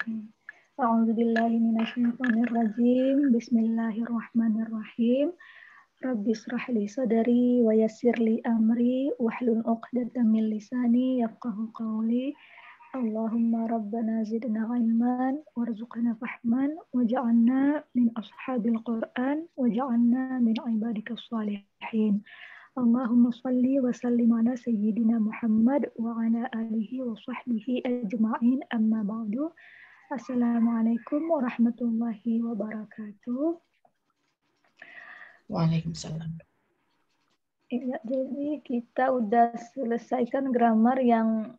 A'udzubillahi minasyaitonirrajim. Bismillahirrahmanirrahim. Rabbi israh li sadri wa yassir li amri wahlul 'uqdatam min lisani yafqahu qawli. Allahumma rabbana zidna ilman warzuqna fahman waj'alna min ashabil Qur'an waj'alna min ibadikas shalihin. Allahumma salli wa sallim ala sayyidina Muhammad wa ala alihi wa sahbihi ajma'in, amma ba'du. Assalamualaikum warahmatullahi wabarakatuh. Waalaikumsalam. Ya, jadi kita udah selesaikan grammar yang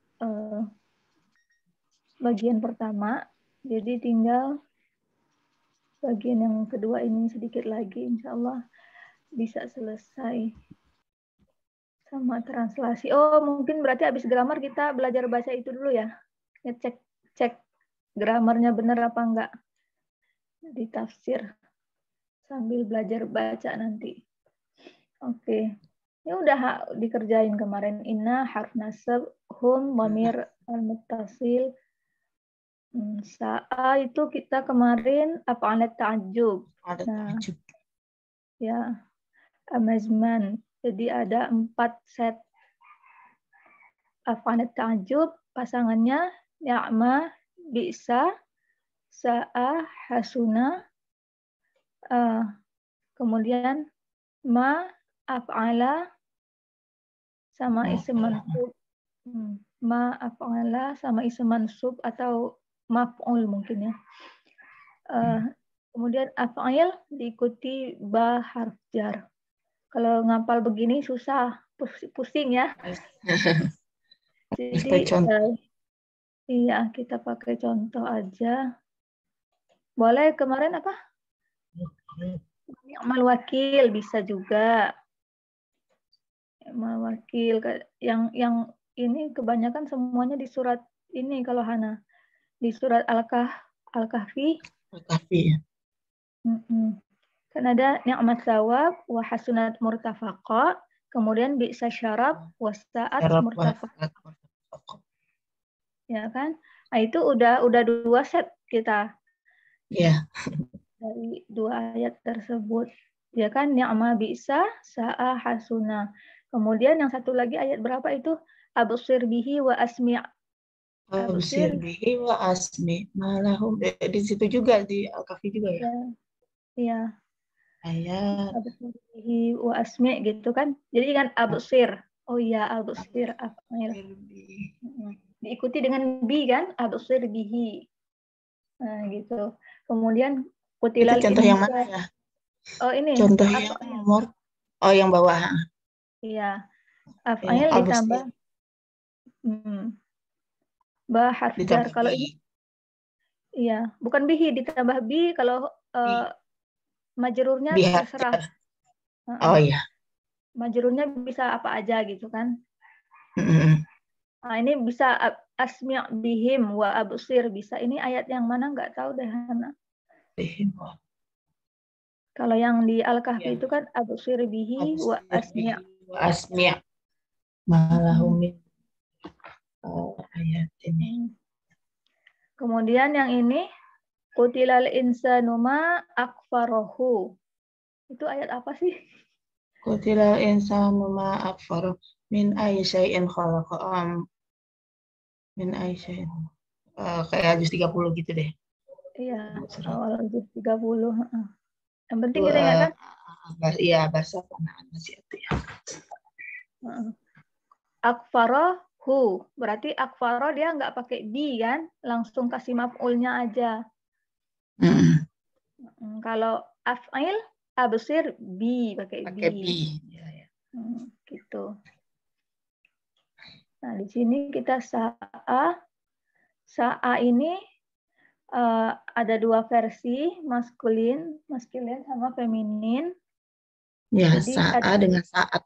bagian pertama. Jadi tinggal bagian yang kedua ini sedikit lagi, insya Allah bisa selesai. Sama translasi. Oh, mungkin berarti habis grammar kita belajar baca itu dulu ya. Cek gramarnya benar apa enggak. Ditafsir sambil belajar baca nanti. Oke. Ini udah dikerjain kemarin. Inna harf nasab, hum, dhamir al-muttasil. Sa'a itu kita kemarin af'alat ta'ajjub. Nah, ya. Amazman. Jadi ada 4 set af'alat ta'ajjub, pasangannya ni'ma, bi'sa, sa'a, hasuna, kemudian ma, af'ala, sama isim mansub. Ma, af'ala, sama isim mansub atau maf'ul mungkin ya. Kemudian af'il diikuti ba harf jar. Kalau ngapal begini susah, pusing ya. Jadi iya, kita pakai contoh aja. Boleh kemarin apa? Ni'mal wakil bisa juga. Ni'mal wakil yang ini kebanyakan semuanya di surat ini kalau Hana. Di surat Al-Kahfi. Al-Kahfi ya. Kan ada ni'mat thawab wa hasunat murtafaqa, kemudian bi'sa syarab wa sa'at murtafaqa. Ya kan? Nah, itu udah 2 set kita. Iya. Dari 2 ayat tersebut. Ya kan? Ni'ma bi'sa, sa'a hasuna. Kemudian yang satu lagi ayat berapa itu? Absir bihi wa asmi'. Absir bihi wa asmi'. Malahum. Di situ juga di Al-Kahfi juga ya. Iya. Ayat Absir bihi wa asmi' gitu kan. Jadi kan absir. Oh iya, absir af'il. Diikuti dengan bi kan? Absir bihi. Nah, gitu. Kemudian kutilal itu contoh yang mana ya? Oh, ini. Contoh yang nomor. Oh, yang bawah. Iya. Af'il ditambah ba harf jar. Kalau ini iya, bukan bihi ditambah bi kalau majrurnya terserah. Oh iya. Majrurnya bisa apa aja gitu kan. Nah, ini bisa asmi' bihim wa absir bisa. Ini ayat yang mana nggak tahu deh Hana. Kalau yang di Al-Kahfi itu kan absir bihi wa asmi'. Malahum ayat ini. Kemudian yang ini Qutilal insanu ma akfarahu. Itu ayat apa sih? Qutilal insanu ma akfarahu min ayyi syai'in khalaqa. Min ayyi syai'in. Kayak juz 30 gitu deh. Iya, awal juz 30. Yang penting kita ingatkan. Iya, bahasa anak-anak itu ya. Akfarahu. Berarti akfara dia nggak pakai bi kan? Langsung kasih maf'ulnya aja. Kalau af'il absir bi pakai bi. Ya. Gitu. Nah, di sini kita sa'a. Sa'a ini ada 2 versi, maskulin sama feminin. Ya, jadi sa'a dengan saat.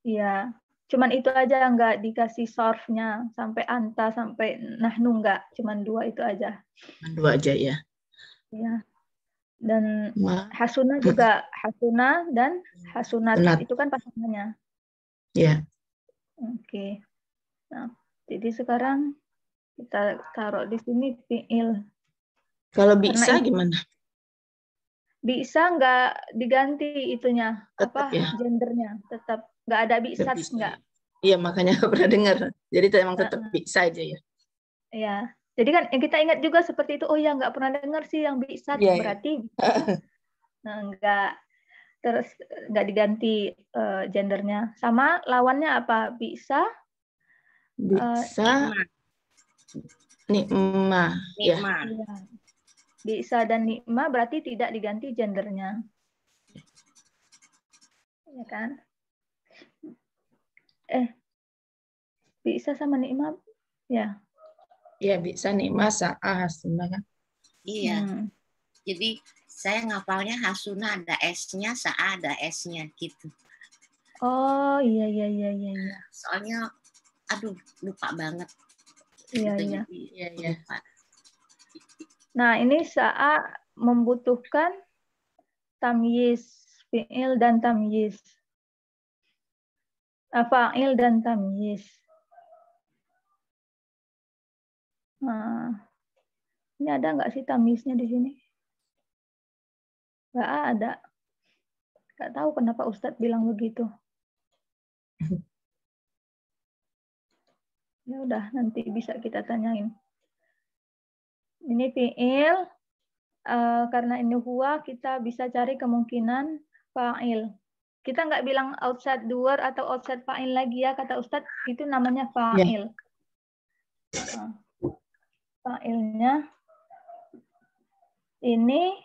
Iya. Cuman itu aja, nggak dikasih sorfnya sampai anta sampai nahnu, nggak, cuman 2 itu aja. 2 aja ya. Iya. Dan hasuna juga, hasuna dan hasunat itu kan pasangannya. Iya. Oke. Nah, jadi sekarang Kita taruh di sini fi'il. Kalau Karena bisa ini gimana? bisa nggak diganti itunya, Tetap apa ya. gendernya, tetap nggak ada Tetap bi'sat bisa nggak. ya. Iya, makanya nggak pernah dengar. Jadi emang tetap Heeh, bisa aja ya. ya. Jadi kan kita ingat juga seperti itu. Oh ya nggak pernah dengar sih yang bi'sat, Iya, iya. berarti nggak, terus nggak diganti gendernya. Sama lawannya apa? Bisa, Bisa Nikmat. nikmah ya. Nikmat. iya. Bisa dan nikmah berarti tidak diganti gendernya, ya kan? Bisa sama nikmah, ya. Ya bisa nikmah sa'ah hasuna kan. Iya. Hmm. Jadi saya ngapalnya hasuna ada S-nya, sa'a ada S-nya gitu. Oh iya iya iya iya iya. Soalnya aduh lupa banget. Iya Gitu, iya. jadi Iya, iya. lupa. Nah, ini saat membutuhkan tamyiz, fi'il dan tamyiz. Fa'il dan tamyiz. Nah, ini ada nggak sih tamyiznya di sini? Nggak ada. Nggak tahu kenapa Ustadz bilang begitu. Ya udah, nanti bisa kita tanyain. Ini fi'il, karena ini huwa, kita bisa cari kemungkinan fa'il. Kita nggak bilang outside doer atau outside fa'il lagi ya, kata Ustadz, itu namanya Ya. fa'il. Nah, fa'ilnya ini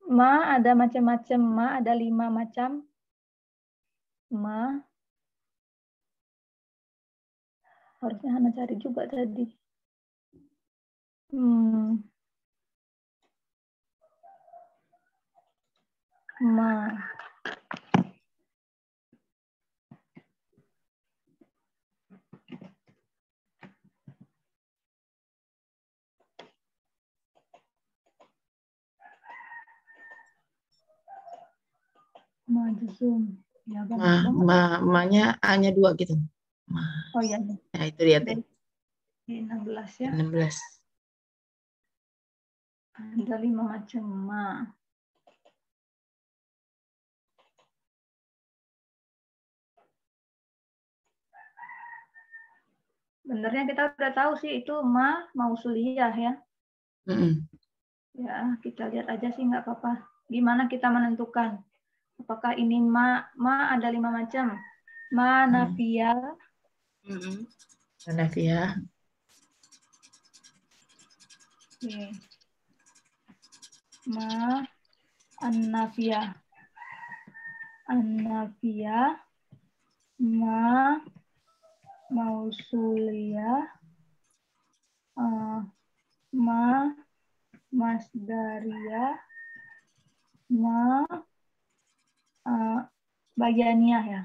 ma ada macam-macam, ma ada 5 macam ma. Harusnya Hana cari juga tadi. Ma. Majzum. Ya banyak banget. Ma-nya A-nya 2 gitu. Ma. Oh iya. Nah, itu dia tuh. Di 16 ya. 16. Ada 5 macam ma. Benernya kita udah tahu sih itu ma mausuliyah ya. Ya, kita lihat aja sih nggak apa-apa. Gimana kita menentukan? Apakah ini ma ada 5 macam. Ma nafiyah. Nafiyah. Oke. Ma an-nafiyah. An-nafiyah. Ma mausuliyah. Ma masdariyah. Ma bayaniyah ya.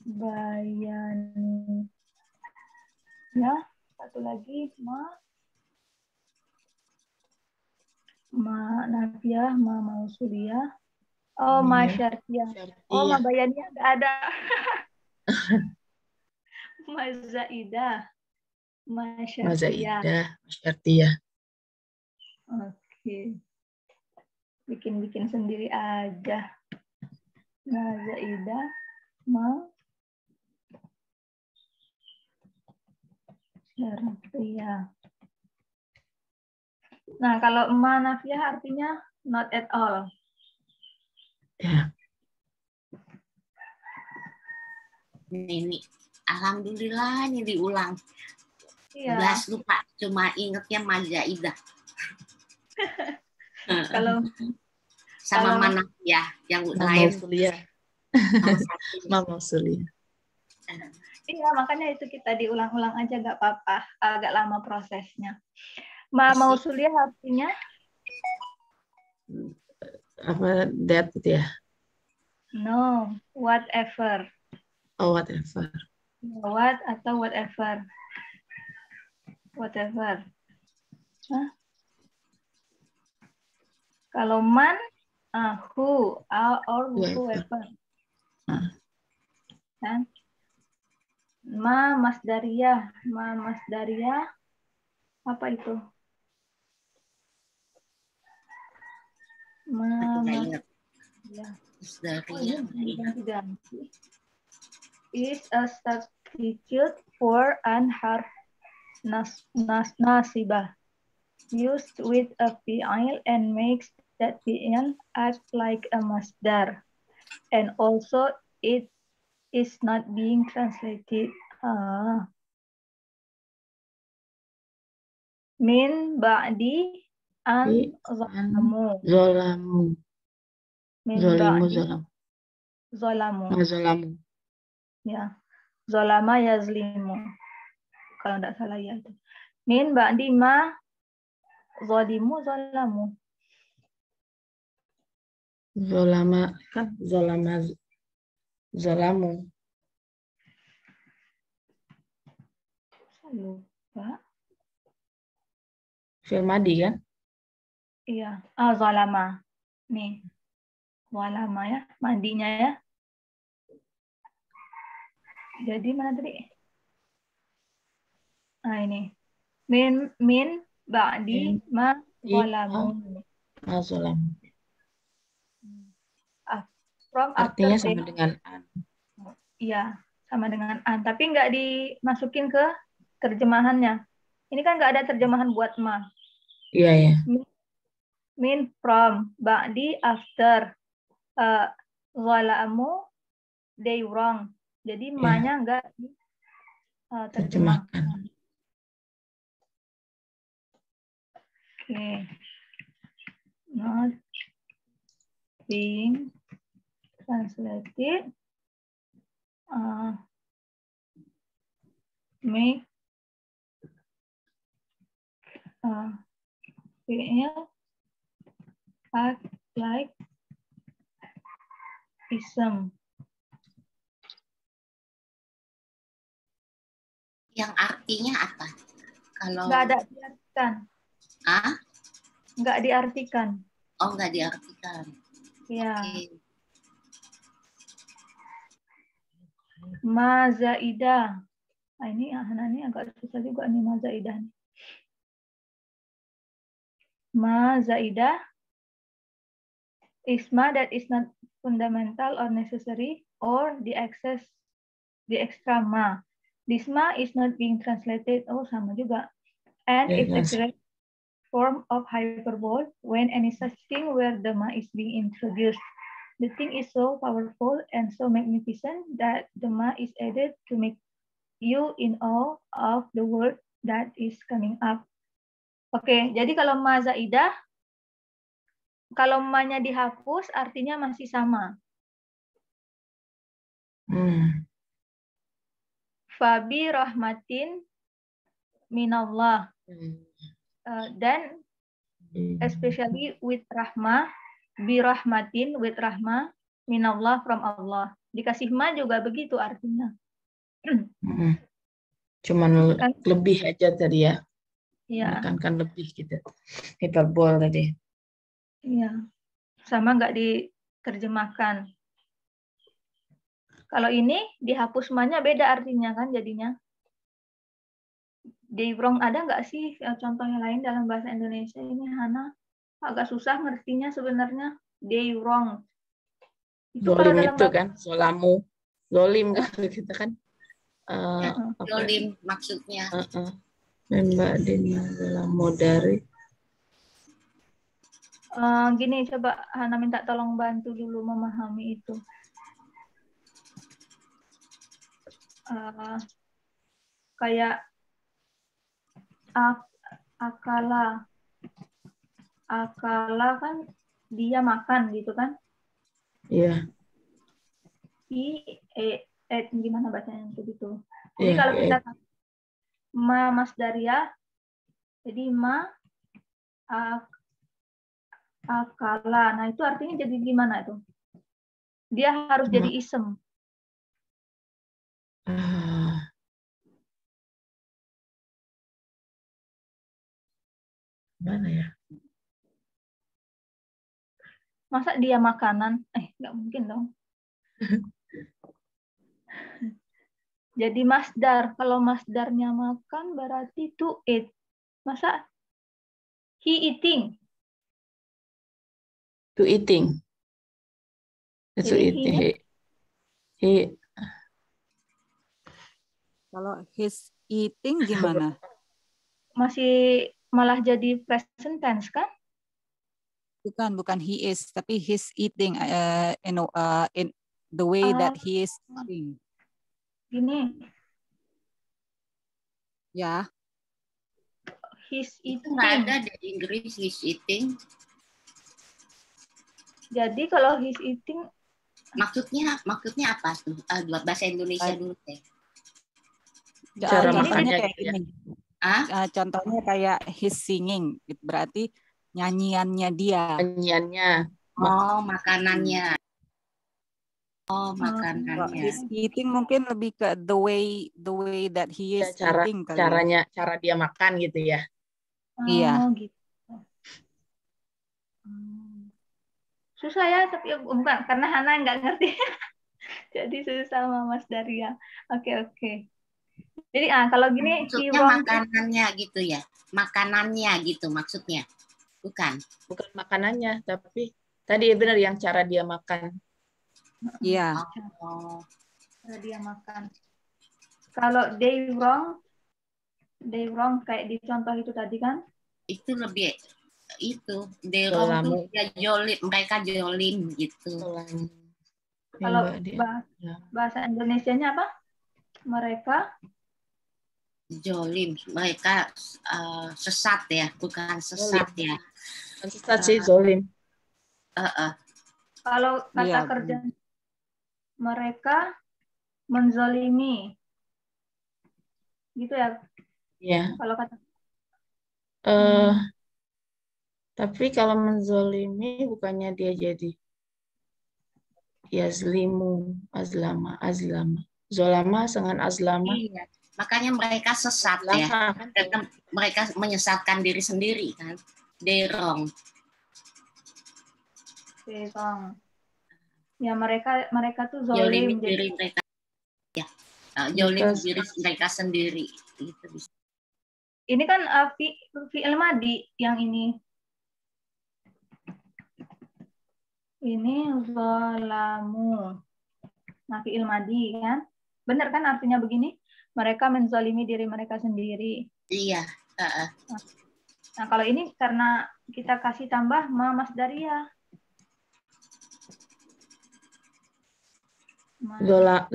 Bayani. Ya, satu lagi ma nafiyah, ma mausuliyah. Oh, ma syartiyah. Oh, ma bayaniyah nggak ada. Ma zaidah. Ma syartiyah. Syartiyah. Oke. Bikin-bikin sendiri aja. Ma zaidah, ma syartiyah. Nah, kalau ma nafiyah artinya not at all. Ya. Ini alhamdulillah ini diulang. Iya. Belas lupa, cuma ingetnya Mazaidah. Kalau sama mana ya yang lain Mausuliyah. Mausuliyah. Iya, makanya itu kita diulang-ulang aja nggak apa-apa. Agak lama prosesnya. Ma mausuliyah artinya apa that gitu ya? no, whatever. Oh, whatever. What atau whatever. Whatever. Hah? Kalau man, who, or whoever. Kan? Ma masdariyah. Ma masdariyah. Apa itu? Ma Aku nggak mas ingat. ya. Oh, Masdariyah ini nggak ingat. ganti-ganti. Is a substitute for an harf nasibah used with a fi'il and makes that fi'il act like a masdar. And also it is not being translated. Min ba'di an zalamu. Zolamu. Min Zolimu, ba'di zolamu. zalamu. Zolamu. Ya. Zolama yazlimu. Kalau tidak salah ya itu. Min ba'di ma zalimu zalamu. Zolama kan zolama zolamu. Saya lupa. Filmadi kan? Iya. Zalama. Nih. Zalama ya. Mandinya ya. Jadi mana tadi? Ini. Min ba'di ma zalamu. Zolamu. From after Artinya sama they. dengan an. Iya, sama dengan an. Tapi nggak dimasukin ke terjemahannya. Ini kan nggak ada terjemahan buat ma. Iya, ya. Min from, ba'di after, zalamu they wrong. Jadi ma-nya nggak terjemahkan. Oke. Not being translated. Make fi'il act like ism. Yang artinya apa? Kalau Nggak ada diartikan. Nggak diartikan. Oh, nggak diartikan. Ya. Okay. Ma zaidah. Nah, ini agak susah juga nih ma zaidah. Ma zaidah is ma that is not fundamental or necessary, or the extra ma. This ma is not being translated. Oh, sama juga. And it's a correct form of hyperbole when any such thing where the ma is being introduced. The thing is so powerful and so magnificent that the ma is added to make you in awe of the word that is coming up. Oke, jadi kalau ma zaidah, kalau ma-nya dihapus artinya masih sama. Fabi rahmatin minallah. Dan especially with rahmah, bi rahmatin with rahmah, minallah from Allah. Dikasih ma juga begitu artinya. Cuman kan lebih aja tadi ya. Iya. Kan lebih gitu. Hiperbol tadi. Iya. Sama nggak diterjemahkan. Kalau ini dihapus ma-nya beda artinya kan jadinya. They wrong ada nggak sih contoh yang lain dalam bahasa Indonesia ini Hana? Agak susah ngertinya sebenarnya. They wrong. Itu Zolim kalau dalam itu kan, zolamu. Zolim kalau kita kan. Zolim maksudnya. Mbak Dina zolamu dari. Gini, coba Hana minta tolong bantu dulu memahami itu. Kayak akala kan dia makan gitu kan? Iya. Gimana bacanya begitu? Jadi kalau kita ma masdariyah, jadi ma akala. Nah itu artinya jadi gimana itu? Dia harus jadi isem. Mana ya? Masa dia makanan? Nggak mungkin dong. Jadi masdar. Kalau masdarnya makan berarti to eat. Masa he eating? To eating. To Jadi eat. He. Kalau he's eating gimana? masih malah jadi present tense kan? Bukan he is, tapi he's eating in the way that he is eating. Gini, Ya, he's Itu nggak ada eating. di Inggris he's eating. Jadi kalau he's eating, Maksudnya apa tuh? Buat bahasa Indonesia dulu deh. Cara ini contohnya makannya kayak gitu ya. gini. Ah? Contohnya kayak he's singing, itu berarti nyanyiannya dia. Nyanyiannya. Oh, makanannya. Oh, Kalau makanannya. he's eating mungkin lebih ke the way that he Ya, is eating kali ya. caranya, cara dia makan gitu ya. Iya. gitu. Susah ya, tapi bukan karena Hana nggak ngerti. Jadi susah sama Mas Daria. Oke. Jadi kalau gini, he Maksudnya wrong makanannya gitu ya. Makanannya gitu maksudnya. Bukan. Bukan makanannya, tapi tadi benar yang cara dia makan. Iya. Oh. cara dia makan. Kalau they wrong kayak di contoh itu tadi kan? Itu lebih itu derong tuh ya jolim, mereka jolim gitu. Kalau bahasa Indonesianya apa? Mereka jolim, mereka sesat ya, bukan sesat ya. Bukan sesat sih, zolim. Kalau kata kerja mereka menzolimi, gitu ya? Iya. Kalau kata tapi kalau menzolimi bukannya dia jadi yazlimu, azlama. Zolama dengan azlama. Iya. Makanya mereka sesat ya. Mereka menyesatkan diri sendiri kan. Derong. Ya mereka tuh zolim. Diri mereka. Ya. Jolim diri mereka sendiri. Gitu. Ini kan fi'il madi yang ini. Ini zolamu. Nah, fi'il madi kan. Benar kan artinya begini? Mereka menzalimi diri mereka sendiri. Iya. Nah, kalau ini karena kita kasih tambah Mas Daria.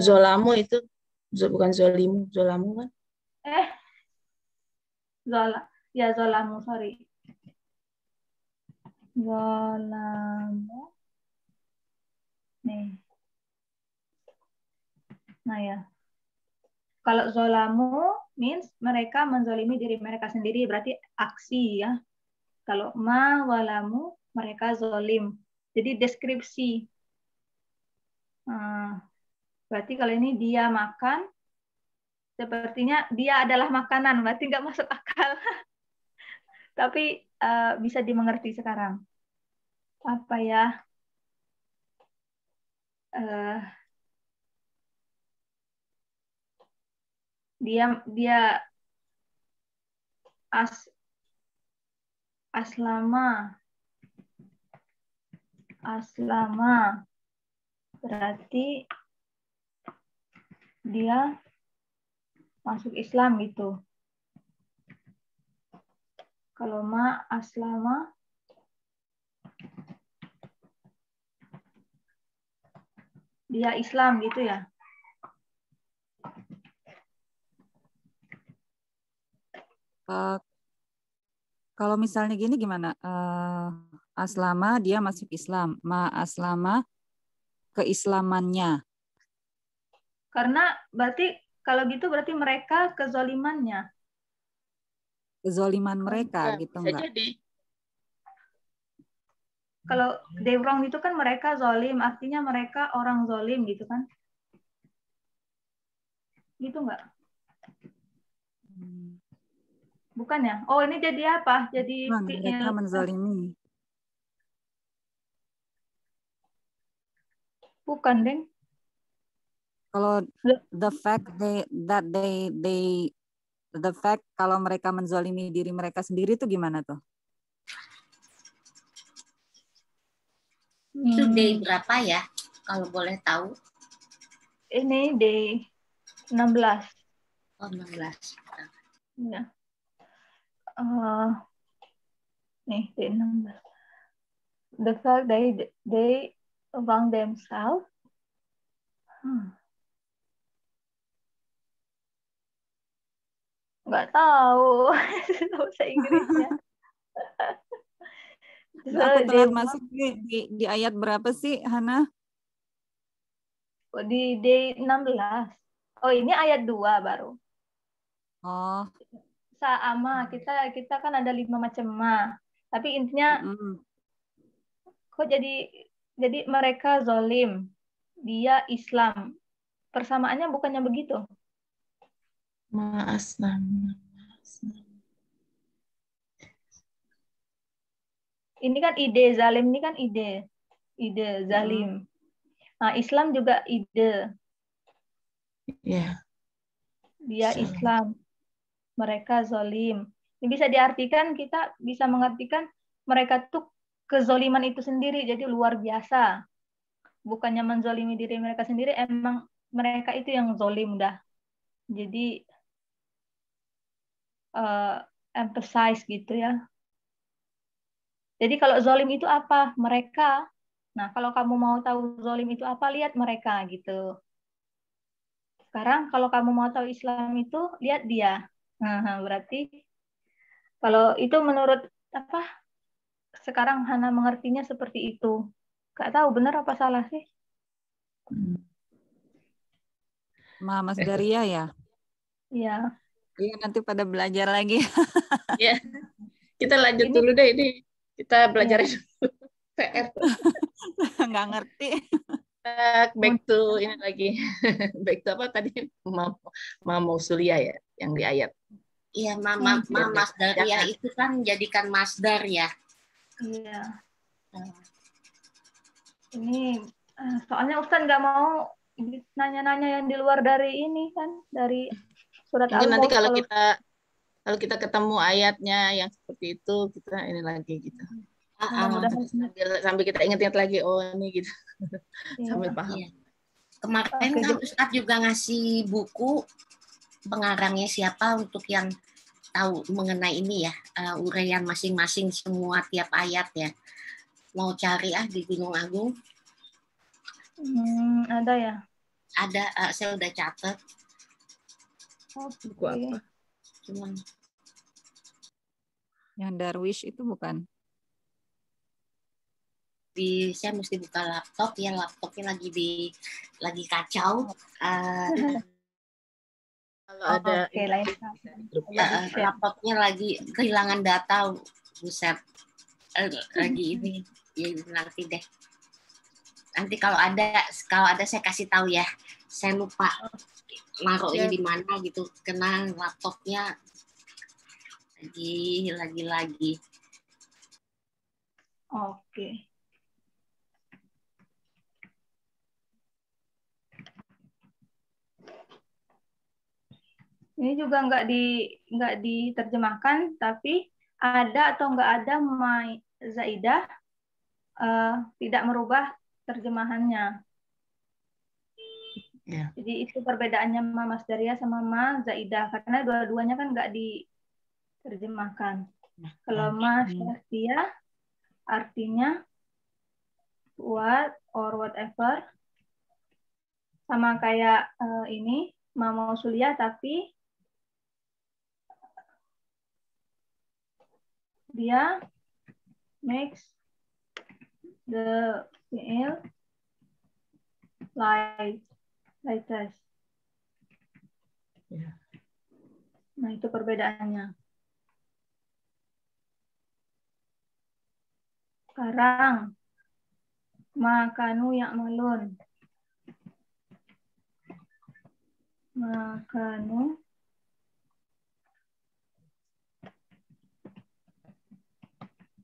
Zolamu itu bukan zolimu, zolamu kan? Zolamu, sorry. Zolamu. Nih. Nah ya. Kalau zolamu means mereka menzolimi diri mereka sendiri, berarti aksi ya. Kalau walamu mereka zolim. Jadi deskripsi. Berarti kalau ini dia makan, sepertinya dia adalah makanan, berarti nggak masuk akal. Tapi bisa dimengerti sekarang. Apa ya? Dia aslama berarti dia masuk Islam gitu. Kalau aslama dia Islam gitu ya. Kalau misalnya gini gimana? Aslama dia masuk Islam, aslama keislamannya. Karena berarti kalau gitu berarti mereka kezolimannya. Kezoliman mereka gitu enggak? Jadi. Kalau they wrong itu kan mereka zolim, artinya mereka orang zolim gitu kan? Gitu enggak? Bukan ya? Oh, ini jadi apa? Jadi mereka menzalimi. Bukan, Deng. Kalau the fact the fact kalau mereka menzalimi diri mereka sendiri itu gimana tuh? Itu day berapa ya? Kalau boleh tahu. Ini day 16. Oh, 16. Ya. Nih, day 16. The fact they wrong themselves. Nggak tahu bahasa Inggrisnya. Aku telat masuk di ayat berapa sih, Hana? Di day 16. Oh, ini ayat 2 baru. Oh. Sama, kita kan ada 5 macam ma. Tapi intinya kok jadi mereka zolim, dia Islam. Persamaannya bukannya begitu? Ma'asnam. Ini kan ide zalim, ini kan ide zalim. Nah, Islam juga ide. Ya. Dia Islam, mereka zolim. Ini bisa diartikan, kita bisa mengartikan mereka tuh kezoliman itu sendiri, jadi luar biasa. Bukannya menzolimi diri mereka sendiri, emang mereka itu yang zolim dah. Jadi emphasize gitu ya. Jadi kalau zolim itu apa? Mereka. Nah, kalau kamu mau tahu zolim itu apa, lihat mereka gitu. Sekarang kalau kamu mau tahu Islam itu, lihat dia. Nah, berarti kalau itu menurut apa? Sekarang Hana mengertinya seperti itu. Gak tahu benar apa salah sih? Mas Daria ya? Iya. Iya, nanti pada belajar lagi. Ya, kita lanjut dulu deh ini. Kita belajar dulu. PR. Nggak ngerti. Back to ini lagi. Back to apa tadi? Mama Sulia ya, yang di ayat. Iya, Mama Masdaria itu kan jadikan masdar ya. Iya. Ini soalnya Ustaz nggak mau nanya-nanya yang di luar dari ini kan, dari surat Mungkin nanti Al-Mulk. kalau kita ketemu ayatnya yang seperti itu, kita ini lagi gitu. Sambil kita ingat-ingat lagi, oh ini gitu. Sambil paham. Iya. Kemarin kan Ustadz juga ngasih buku pengarangnya siapa untuk yang tahu mengenai ini ya, uraian masing-masing semua tiap ayat ya. Mau cari di Gunung Agung? Ada ya? Ada, saya udah catat. Buku apa? Cuman yang Darwish itu bukan? Saya mesti buka laptop ya, laptopnya lagi kacau. Kalau ada laptopnya lagi kehilangan data, buset. Lagi ini ya, nanti deh. Nanti kalau ada saya kasih tahu ya. Saya lupa naruhnya di mana gitu, karena laptopnya lagi. Oke. Ini juga nggak diterjemahkan, tapi ada atau nggak ada ma zaidah tidak merubah terjemahannya. Ya. Jadi itu perbedaannya ma masdaria sama ma zaidah, karena dua-duanya kan nggak diterjemahkan. Kalau ma syartiyah artinya what or whatever, sama kayak ini ma mausuliyah, tapi dia makes the fi'il like this. Ya. Nah, itu perbedaannya. Sekarang makanu ya'malun. Makanu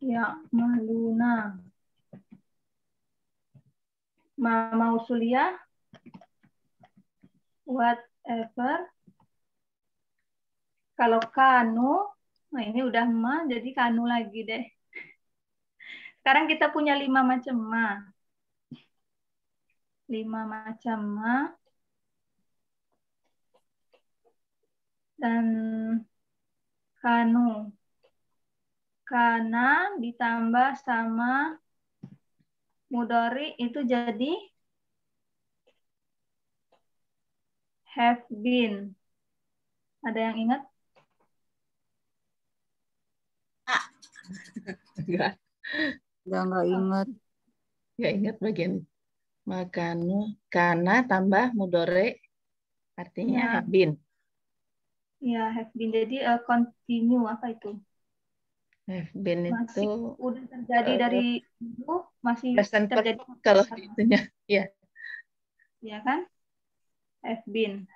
ya'maluna. Ma mausuliyah whatever. Kalau kanu, nah ini udah ma, jadi kanu lagi deh. Sekarang kita punya 5 macam ma. 5 macam ma. Dan kanu. Kana ditambah sama mudhari itu jadi have been. Ada yang ingat? Enggak. Udah nggak inget. Enggak ingat bagian makanu. Kana tambah mudore artinya Ya. have been. Ya, have been. Jadi continue apa itu? Have been Masih itu udah terjadi dari dulu, masih present terjadi perfect kalau itunya. Ya. ya kan? Have been.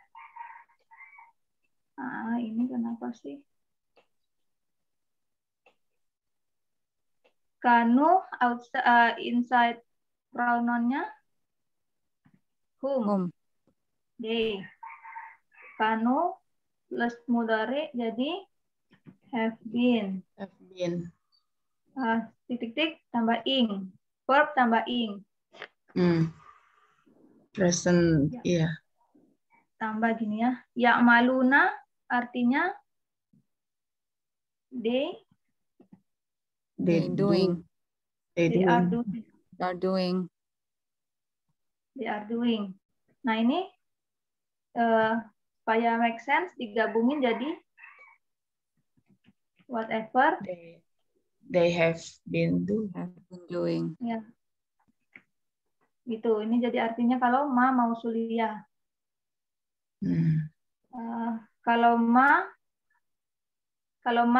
Ah, ini kenapa sih? Kanu outside, inside pronounnya whom? They. Kanu plus mudhari jadi have been. Have been. Titik-titik tambah ing. Verb tambah ing. Present, Ya. iya. Tambah gini ya. Ya'maluna artinya they They doing. They are doing. doing. Are doing. They are doing. Nah ini supaya make sense digabungin jadi whatever. They have been doing. Have been doing. Ya. Gitu. Ini jadi artinya kalau ma mausuliyah. Kalau ma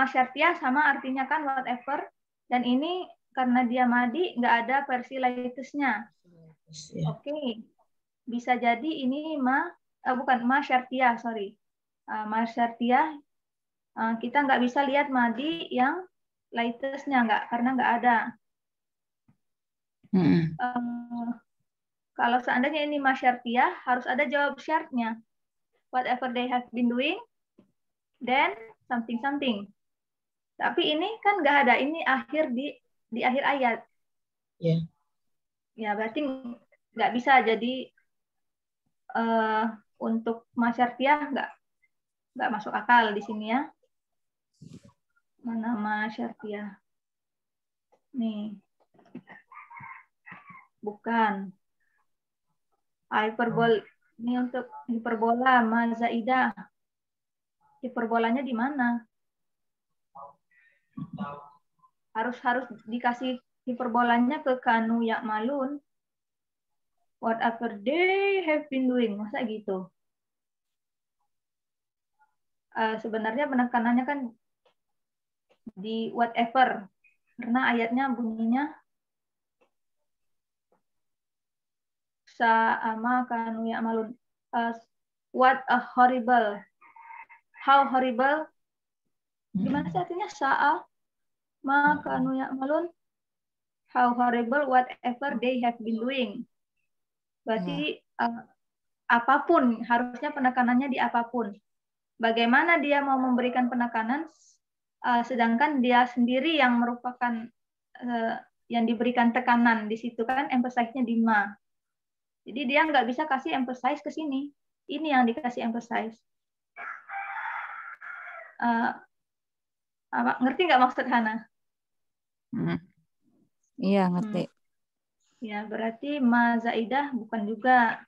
syartiyah sama artinya kan whatever. Dan ini karena dia madi nggak ada versi latestnya. Oke. Bisa jadi ini bukan ma syartiyah, sorry. Ma syartiyah kita nggak bisa lihat madi yang latestnya karena nggak ada. Kalau seandainya ini ma syartiyah harus ada jawab syaratnya. Whatever they have been doing, then something. Tapi ini kan nggak ada. Ini akhir di akhir ayat. Yeah. Ya berarti nggak bisa. Jadi untuk masyartiyah nggak masuk akal di sini ya. Mana masyartiyah? Nih, bukan. Hyperbol ini untuk hiperbola mazaidah. Hiperbolanya di mana? Harus dikasih hiperbolanya ke kanu ya'malun. Whatever they have been doing. Masa gitu? Sebenarnya penekanannya kan di whatever. Karena ayatnya bunyinya sa'ama kanu ya'malun. What a horrible. How horrible. Gimana sih artinya sa'a ma kanu ya'malun? How horrible whatever they have been doing. Berarti apapun, harusnya penekanannya di apapun. Bagaimana dia mau memberikan penekanan, sedangkan dia sendiri yang merupakan yang diberikan tekanan di situ kan, emphasize-nya di ma. Jadi dia nggak bisa kasih emphasize ke sini. Ini yang dikasih emphasize. Ngerti nggak maksud Hana? Iya, ngerti. Ya, berarti ma zaidah bukan juga.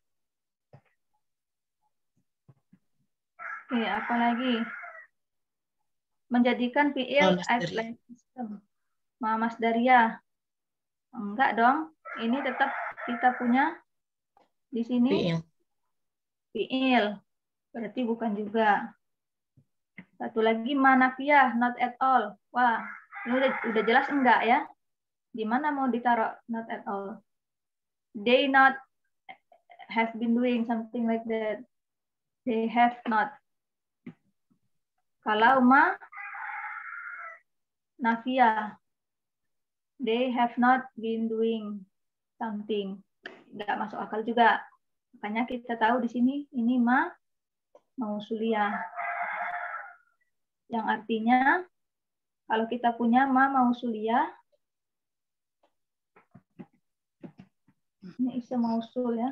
Oke, apa lagi? Menjadikan fi'il as like system. Ma masdariyah. Enggak dong. Ini tetap kita punya di sini fi'il. Berarti bukan juga. Satu lagi manafiyah, not at all. Wah, ini udah jelas enggak ya? Di mana mau ditaruh not at all? They not have been doing something like that. They have not. Kalau ma nafiyah, they have not been doing something. Enggak masuk akal juga. Makanya kita tahu di sini ini mausuliyah. Yang artinya kalau kita punya mausuliyah, ini isim mausul ya.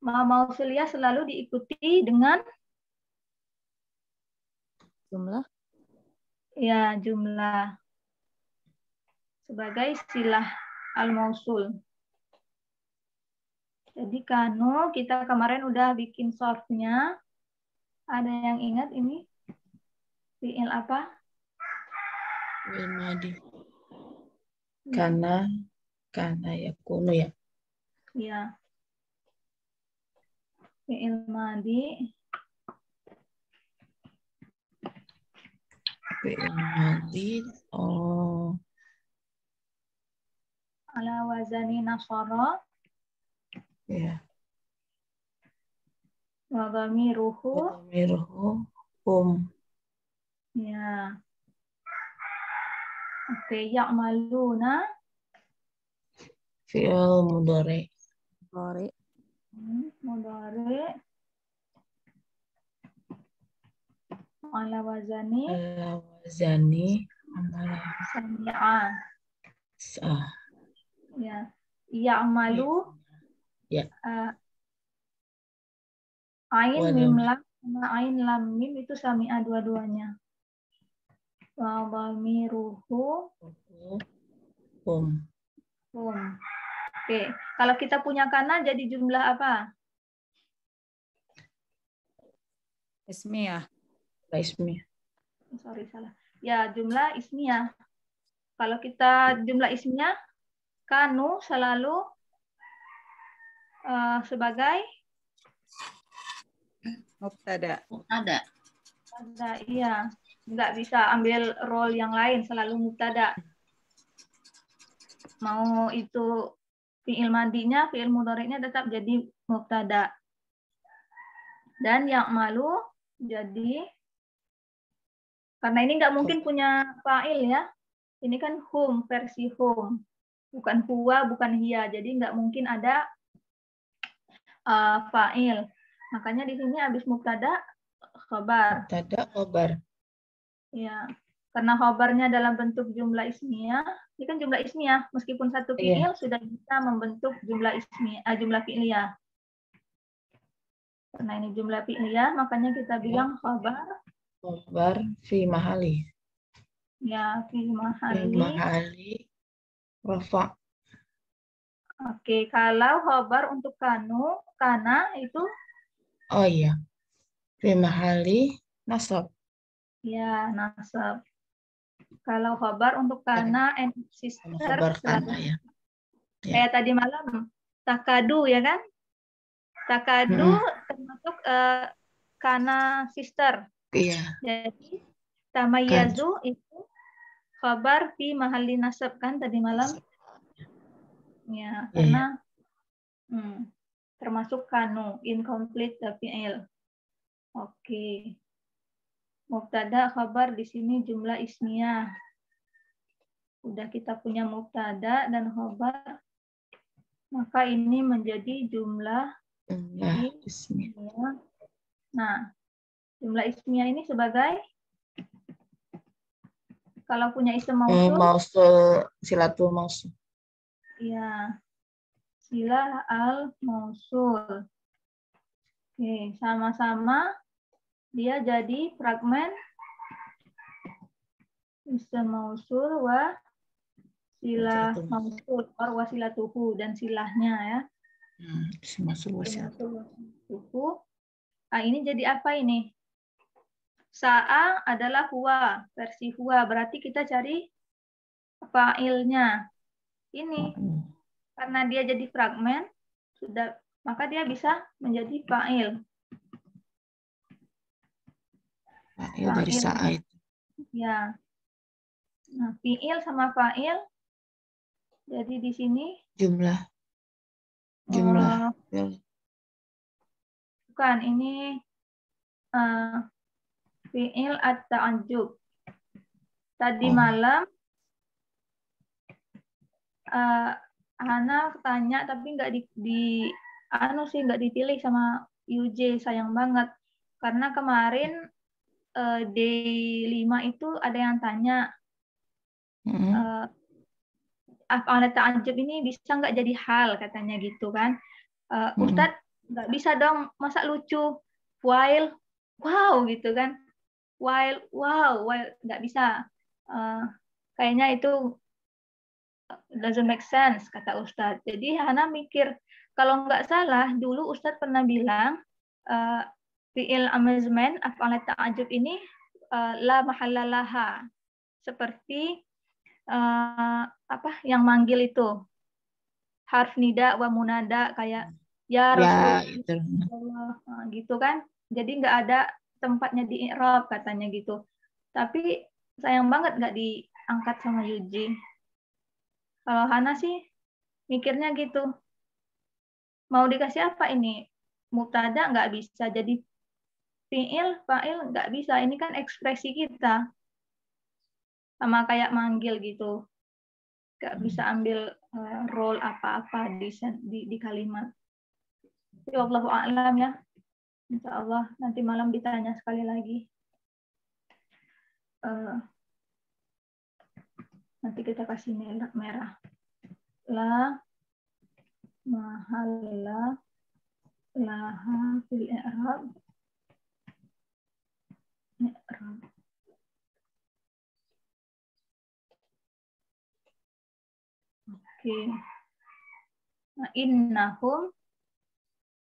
Mausuliyah selalu diikuti dengan Jumlah. ya jumlah sebagai silah al-mausul. Jadi kanu kita kemarin udah bikin solve-nya. Ada yang ingat ini? Fi'il apa? Fi'il madi. Karena yakunu ya. Ya. Fi'il madi. Fi'il madi. Oh. Ala wazani nasara. Ya. Wa dhamiruhu. Dhamiruhu hum. Ya. Oke, ya'maluna. Fi'il mudhari. Mudhari. Mudhari. Ala wazani. Ala wazani. Sami'a. Sah. Ya. Ya'malu. Ya. Ain Walam. mim lam sama ain lam mim itu sami'a dua-duanya. Wa dhamiruhu Hum. hum. Oke, kalau kita punya kana jadi jumlah apa? Ismiyah. Ismi. Sorry, salah. Ya, jumlah ismiyah. Kalau kita jumlah ismiyah, kanu selalu sebagai Mubtada. Ada. iya, nggak bisa ambil role yang lain, selalu mubtada. Mau itu fi'il madinya, fi'il mudhari'nya tetap jadi mubtada. Dan yang malu jadi, karena ini nggak mungkin punya fa'il ya. Ini kan hum, versi hum. Bukan huwa, bukan hiya. Jadi nggak mungkin ada fa'il. Makanya di sini habis mubtada, khobar. Mubtada khobar. Ya, karena khobarnya dalam bentuk jumlah ismiyah. Ini kan jumlah ismiyah. Meskipun satu fi'il sudah bisa membentuk jumlah ismiyah, jumlah fi'liyah. Karena ini jumlah fi'liyah, makanya kita bilang khobar. Khobar fi mahali. Ya, fi mahali. Fi mahali rafa. Oke, kalau khobar untuk kanu, kana itu? Oh iya. Fi mahali nasab. Ya, nasab. Kalau khobar untuk kana and sister. Khobar kana ya. Kayak tadi malam, takadu ya kan? Takadu termasuk kana sister. Iya. Jadi tamayyazu itu khabar fi mahalli nasab kan tadi malam? Ya, karena termasuk kanu, incomplete fi'il. Oke. Mubtada khabar di sini jumlah ismiyah. Udah kita punya mubtada dan khabar. Maka ini menjadi jumlah ismiyah. Nah, jumlah ismiyah ini sebagai kalau punya isim mausul. Mausul, silatul mausul. Ya, silah al-mausul. Oke, sama-sama dia jadi fragmen isim mausul wa silah mausul or wasilatuhu dan silahnya ya. Isim mausul wasilatuhu. Nah, ini jadi apa ini? Sa'a adalah huwa, versi huwa. Berarti kita cari fa'ilnya. Ini karena dia jadi fragmen sudah, maka dia bisa menjadi fa'il. Fa'il dari sa'a itu. Ya. Nah, fi'il sama fa'il. Jadi di sini jumlah. Bukan, ini fi'il at-ta'ajjub. Tadi malam Hana tanya tapi nggak nggak dipilih sama UJ, sayang banget. Karena kemarin day 5 itu ada yang tanya af'al ta'ajjub ini bisa nggak jadi hal, katanya gitu kan. Ustadz nggak bisa dong, masa lucu while wow gitu kan, while wow nggak bisa. Kayaknya itu doesn't make sense, kata Ustadz. Jadi Hana mikir, kalau nggak salah dulu Ustadz pernah bilang fi'il amazement af'al ta'ajjub ini la mahallalaha, seperti yang manggil itu harf nida wa munada, kayak ya Rasulullah gitu kan. Jadi nggak ada tempatnya di i'rab, katanya gitu. Tapi sayang banget nggak diangkat sama Yuji. Kalau Hana sih mikirnya gitu. Mau dikasih apa ini? Mubtada nggak bisa, jadi fi'il, fa'il nggak bisa. Ini kan ekspresi kita. Sama kayak manggil gitu. Nggak bisa ambil role apa-apa di kalimat. Ya Allahu a'lam ya. Insya Allah nanti malam ditanya sekali lagi. Nanti kita kasih merah. La mahalla laha fil i'rab. Oke. Nah, innahum